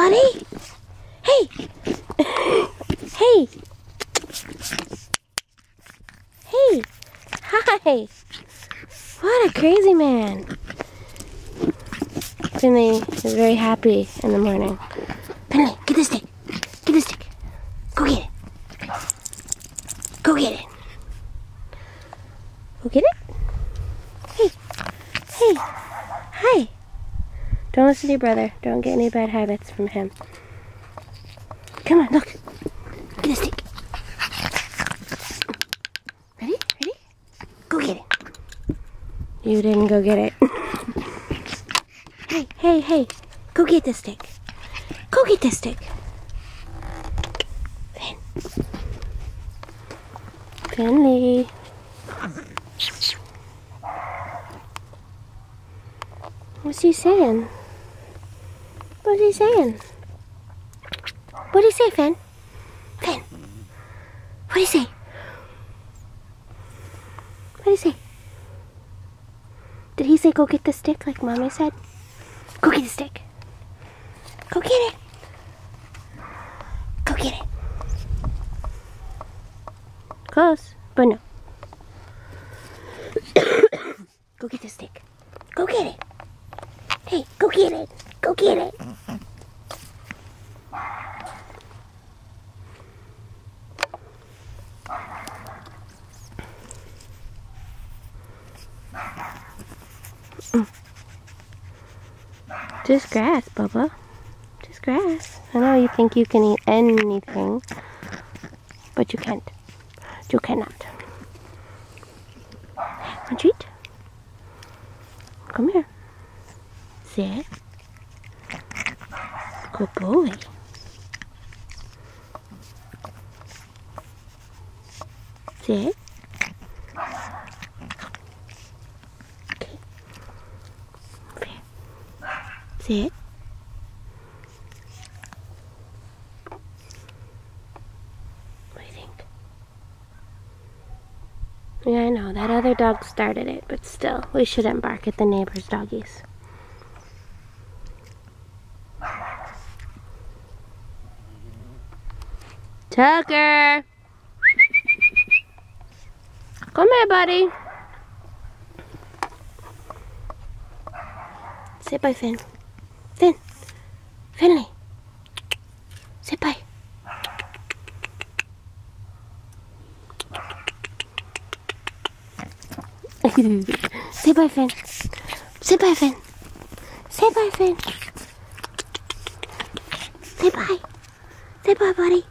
buddy. Hey. Hey. Hey. Hi. What a crazy man. Finley is very happy in the morning. Finley, get the stick. Get the stick. Go get it. Go get it. Go get it. Hey. Hey. Hi. Don't listen to your brother. Don't get any bad habits from him. Come on, look. Get a stick. Ready? Ready? Go get it. You didn't go get it. Hey, hey, hey. Go get the stick. Go get the stick. Finn. Finley. What's he saying? What's he saying? What'd he say, Finn? Finn. What'd he say? What'd he say? Did he say go get the stick like Mommy said? Go get the stick. Go get it. Go get it. Close, but no. Go get the stick. Go get it. Hey, go get it. Go get it. Just grass, Bubba. Just grass. I know you think you can eat anything, but you can't. You cannot. Want a treat? Come here. Sit. Good boy. Sit. Okay. Fair. Sit. What do you think? Yeah, I know. That other dog started it, but still, we shouldn't bark at the neighbor's doggies. Tucker! Come here, buddy. Sit by Finn. Finn. Finley. Sit by. Say bye, Finn. Say bye, Finn. Say bye, Finn. Say bye. Say bye, buddy.